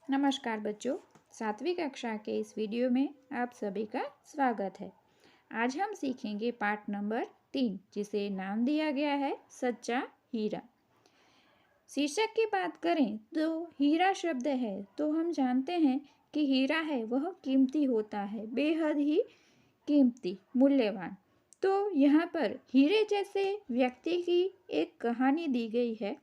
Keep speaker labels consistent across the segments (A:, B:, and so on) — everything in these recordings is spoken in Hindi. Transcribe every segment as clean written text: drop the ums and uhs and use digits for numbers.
A: नमस्कार बच्चों, 7वीं कक्षा के इस वीडियो में आप सभी का स्वागत है। आज हम सीखेंगे पाठ नंबर 3, जिसे नाम दिया गया है सच्चा हीरा। शीर्षक की बात करें तो हीरा शब्द है तो हम जानते हैं कि हीरा है वह कीमती होता है, बेहद ही कीमती, मूल्यवान। तो यहाँ पर हीरे जैसे व्यक्ति की एक कहानी दी गई है।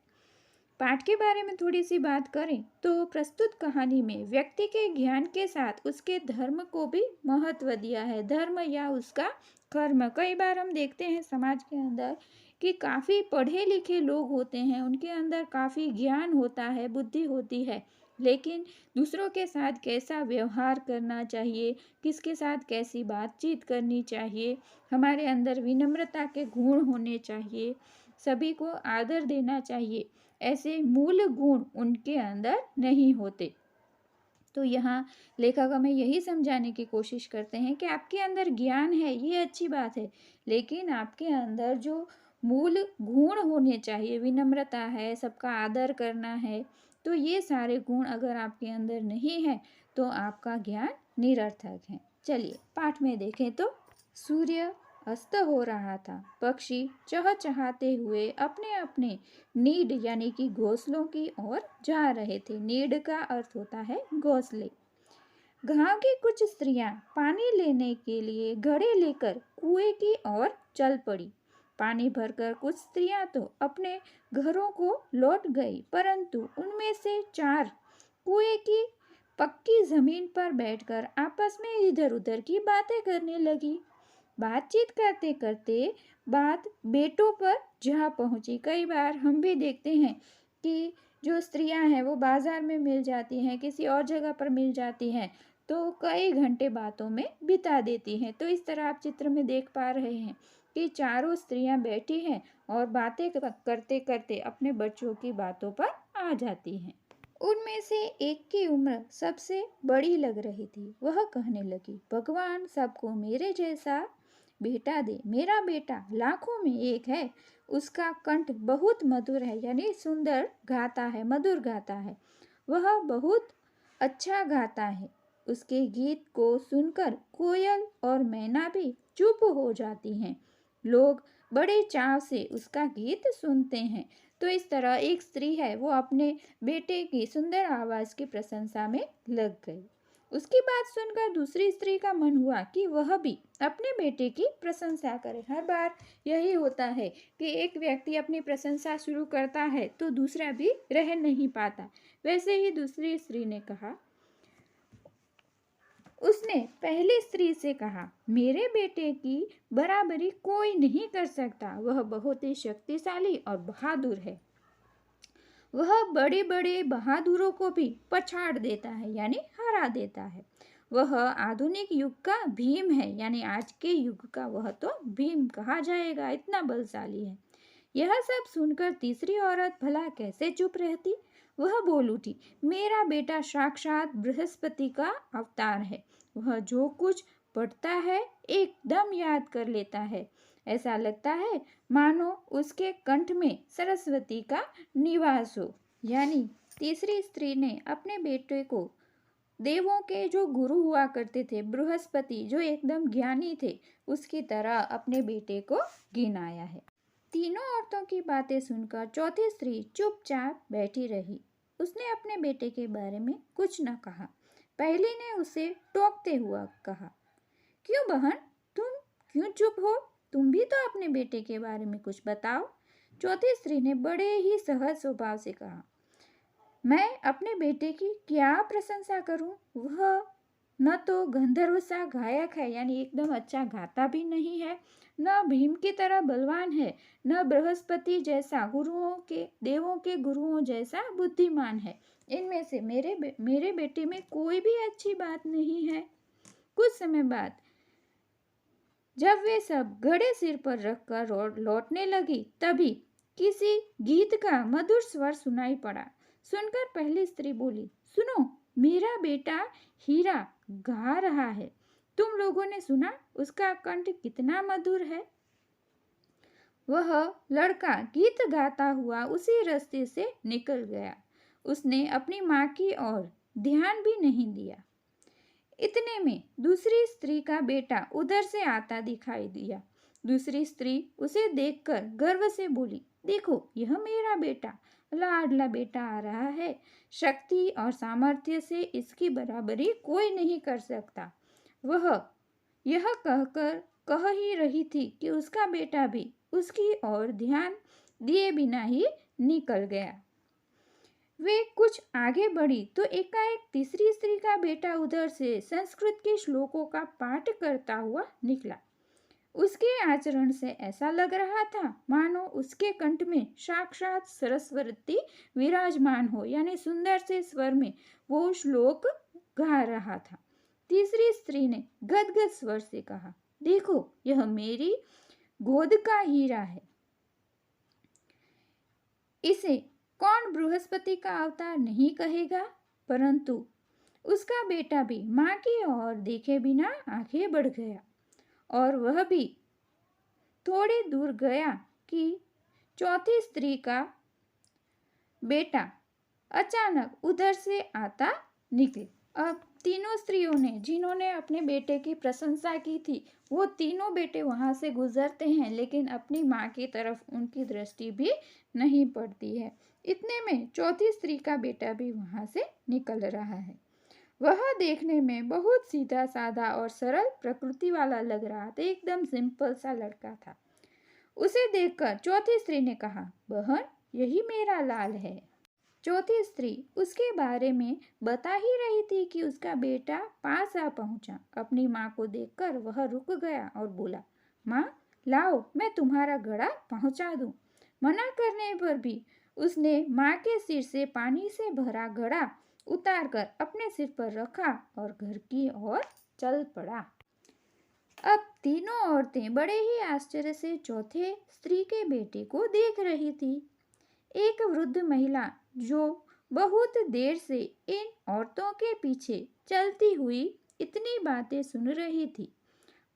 A: पाठ के बारे में थोड़ी सी बात करें तो प्रस्तुत कहानी में व्यक्ति के ज्ञान के साथ उसके धर्म को भी महत्व दिया है। धर्म या उसका कर्म। कई बार हम देखते हैं समाज के अंदर कि काफ़ी पढ़े लिखे लोग होते हैं, उनके अंदर काफ़ी ज्ञान होता है, बुद्धि होती है, लेकिन दूसरों के साथ कैसा व्यवहार करना चाहिए, किसके साथ कैसी बातचीत करनी चाहिए, हमारे अंदर विनम्रता के गुण होने चाहिए, सभी को आदर देना चाहिए, ऐसे मूल गुण उनके अंदर नहीं होते। तो यहाँ लेखक हमें यही समझाने की कोशिश करते हैं कि आपके अंदर ज्ञान है, ये अच्छी बात है, लेकिन आपके अंदर जो मूल गुण होने चाहिए, विनम्रता है, सबका आदर करना है, तो ये सारे गुण अगर आपके अंदर नहीं है तो आपका ज्ञान निरर्थक है। चलिए पाठ में देखें तो सूर्य अस्त हो रहा था। पक्षी चहचहाते हुए अपने अपने नीड यानी कि घोंसलों की ओर जा रहे थे। नीड का अर्थ होता है घोंसले। गांव की कुछ स्त्रियां पानी लेने के लिए घड़े लेकर कुएं की ओर चल पड़ी। पानी भरकर कुछ स्त्रियां तो अपने घरों को लौट गई, परंतु उनमें से 4 कुएं की पक्की जमीन पर बैठकर आपस में इधर उधर की बातें करने लगी। बातचीत करते करते बात बेटों पर जा पहुंची। कई बार हम भी देखते हैं कि जो स्त्रियां हैं वो बाजार में मिल जाती हैं, किसी और जगह पर मिल जाती हैं, तो कई घंटे बातों में बिता देती हैं। तो इस तरह आप चित्र में देख पा रहे हैं कि चारों स्त्रियां बैठी हैं और बातें करते करते अपने बच्चों की बातों पर आ जाती हैं। उनमें से एक की उम्र सबसे बड़ी लग रही थी। वह कहने लगी, भगवान सबको मेरे जैसा बेटा दे। मेरा बेटा लाखों में एक है। उसका कंठ बहुत मधुर है, यानी सुंदर गाता है, मधुर गाता है। वह बहुत अच्छा गाता है। उसके गीत को सुनकर कोयल और मैना भी चुप हो जाती हैं। लोग बड़े चाव से उसका गीत सुनते हैं। तो इस तरह एक स्त्री है, वो अपने बेटे की सुंदर आवाज़ की प्रशंसा में लग गई। उसकी बात सुनकर दूसरी स्त्री का मन हुआ कि वह भी अपने बेटे की प्रशंसा करे। हर बार यही होता है कि एक व्यक्ति अपनी प्रशंसा शुरू करता है तो दूसरा भी रह नहीं पाता। वैसे ही दूसरी स्त्री ने कहा, उसने पहली स्त्री से कहा, मेरे बेटे की बराबरी कोई नहीं कर सकता। वह बहुत ही शक्तिशाली और बहादुर है। वह बड़े बड़े बहादुरों को भी पछाड़ देता है, यानी हरा देता है। वह आधुनिक युग का भीम है, यानी आज के युग का वह तो भीम कहा जाएगा, इतना बलशाली है। यह सब सुनकर तीसरी औरत भला कैसे चुप रहती। वह बोल उठी, मेरा बेटा साक्षात बृहस्पति का अवतार है। वह जो कुछ पढ़ता है एकदम याद कर लेता है। ऐसा लगता है मानो उसके कंठ में सरस्वती का निवास हो। यानी तीसरी स्त्री ने अपने बेटे को देवों के जो गुरु हुआ करते थे, बृहस्पति जो एकदम ज्ञानी थे, उसकी तरह अपने बेटे को गिनाया है। तीनों औरतों की बातें सुनकर चौथी स्त्री चुपचाप बैठी रही। उसने अपने बेटे के बारे में कुछ न कहा। पहली ने उसे टोकते हुआ कहा, क्यों बहन, तुम क्यों चुप हो? तुम भी तो अपने बेटे के बारे में कुछ बताओ। चौथी स्त्री ने बड़े ही सहज स्वभाव से कहा, मैं अपने बेटे की क्या प्रशंसा करूं? वह न तो गंधर्व सा गायक है, यानी एकदम अच्छा गाता भी नहीं है, न भीम की तरह बलवान है, न बृहस्पति जैसा देवों के गुरुओं जैसा बुद्धिमान है। इनमें से मेरे बेटे में कोई भी अच्छी बात नहीं है। कुछ समय बाद जब वे सब घड़े सिर पर रखकर लौटने लगी, तभी किसी गीत का मधुर स्वर सुनाई पड़ा। सुनकर पहली स्त्री बोली, सुनो, मेरा बेटा हीरा गा रहा है। तुम लोगों ने सुना उसका कंठ कितना मधुर है? वह लड़का गीत गाता हुआ उसी रास्ते से निकल गया। उसने अपनी माँ की ओर ध्यान भी नहीं दिया। इतने में दूसरी स्त्री का बेटा उधर से आता दिखाई दिया। दूसरी स्त्री उसे देखकर गर्व से बोली, देखो यह मेरा बेटा, लाडला बेटा आ रहा है। शक्ति और सामर्थ्य से इसकी बराबरी कोई नहीं कर सकता। वह यह कहकर कह ही रही थी कि उसका बेटा भी उसकी ओर ध्यान दिए बिना ही निकल गया। वे कुछ आगे बढ़ी तो एकाएक तीसरी स्त्री का बेटा उधर से संस्कृत के श्लोकों का पाठ करता हुआ निकला। उसके आचरण से ऐसा लग रहा था मानो उसके कंठ में साक्षात सरस्वती विराजमान हो, यानी सुंदर से स्वर में वो श्लोक गा रहा था। तीसरी स्त्री ने गदगद स्वर से कहा, देखो यह मेरी गोद का हीरा है। इसे कौन बृहस्पति का अवतार नहीं कहेगा। परंतु उसका बेटा भी माँ की ओर देखे बिना आगे बढ़ गया और वह भी थोड़ी दूर गया कि चौथी स्त्री का बेटा अचानक उधर से आता निकले। अब तीनों स्त्रियों ने जिन्होंने अपने बेटे की प्रशंसा की थी, वो तीनों बेटे वहां से गुजरते हैं, लेकिन अपनी माँ की तरफ उनकी दृष्टि भी नहीं पड़ती है। इतने में चौथी स्त्री का बेटा भी वहां से निकल रहा है। वह देखने में बहुत सीधा साधा और सरल प्रकृति वाला लग रहा था, एकदम सिंपल सा लड़का था। उसे देखकर चौथी स्त्री ने कहा, बहन यही मेरा लाल है। चौथी स्त्री उसके बारे में बता ही रही थी कि उसका बेटा पास आ पहुंचा। अपनी माँ को देखकर वह रुक गया और बोला, माँ लाओ मैं तुम्हारा घड़ा पहुंचा दूं। मना करने पर भी उसने माँ के सिर से पानी से भरा घड़ा उतारकर अपने सिर पर रखा और घर की ओर चल पड़ा। अब तीनों औरतें बड़े ही आश्चर्य से चौथे स्त्री के बेटे को देख रही थी। एक वृद्ध महिला जो बहुत देर से इन औरतों के पीछे चलती हुई इतनी बातें सुन रही थी,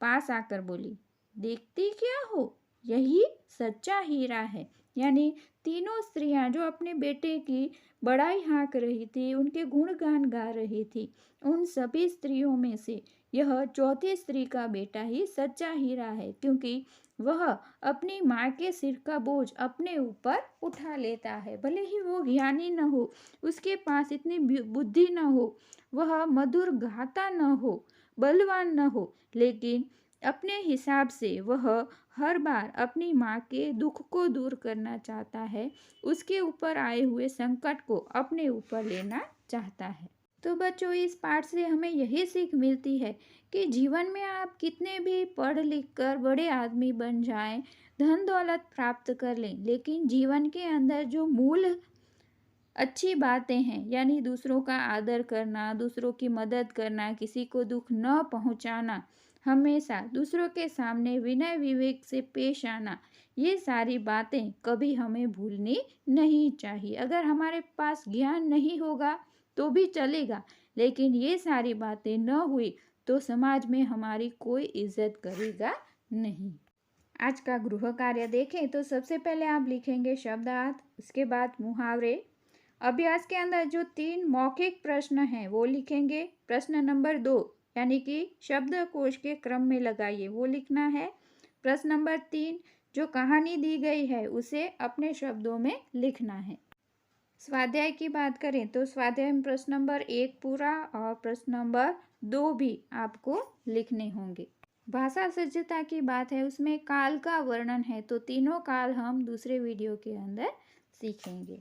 A: पास आकर बोली, देखती क्या हो, यही सच्चा हीरा है। यानी तीनों स्त्रियां जो अपने बेटे की बड़ाई हाँक रही थी, उनके गुणगान गा रही थी, उन सभी स्त्रियों में से यह चौथी स्त्री का बेटा ही सच्चा हीरा है, क्योंकि वह अपनी माँ के सिर का बोझ अपने ऊपर उठा लेता है। भले ही वो ज्ञानी न हो, उसके पास इतनी बुद्धि न हो, वह मधुर गाता न हो, बलवान न हो, लेकिन अपने हिसाब से वह हर बार अपनी माँ के दुख को दूर करना चाहता है, उसके ऊपर आए हुए संकट को अपने ऊपर लेना चाहता है। तो बच्चों, इस पाठ से हमें यही सीख मिलती है कि जीवन में आप कितने भी पढ़ लिख कर बड़े आदमी बन जाएं, धन दौलत प्राप्त कर लें, लेकिन जीवन के अंदर जो मूल अच्छी बातें हैं, यानी दूसरों का आदर करना, दूसरों की मदद करना, किसी को दुख न पहुंचाना, हमेशा दूसरों के सामने विनय विवेक से पेश आना, ये सारी बातें कभी हमें भूलनी नहीं चाहिए। अगर हमारे पास ज्ञान नहीं होगा तो भी चलेगा, लेकिन ये सारी बातें न हुई तो समाज में हमारी कोई इज्जत करेगा नहीं। आज का गृह कार्य देखें तो सबसे पहले आप लिखेंगे शब्दार्थ, उसके बाद मुहावरे। अभ्यास के अंदर जो 3 मौखिक प्रश्न हैं वो लिखेंगे। प्रश्न नंबर 2 यानी कि शब्दकोश के क्रम में लगाइए, वो लिखना है। प्रश्न नंबर 3 जो कहानी दी गई है उसे अपने शब्दों में लिखना है। स्वाध्याय की बात करें तो स्वाध्याय में प्रश्न नंबर 1 पूरा और प्रश्न नंबर 2 भी आपको लिखने होंगे। भाषा सज्जता की बात है, उसमें काल का वर्णन है, तो तीनों काल हम दूसरे वीडियो के अंदर सीखेंगे।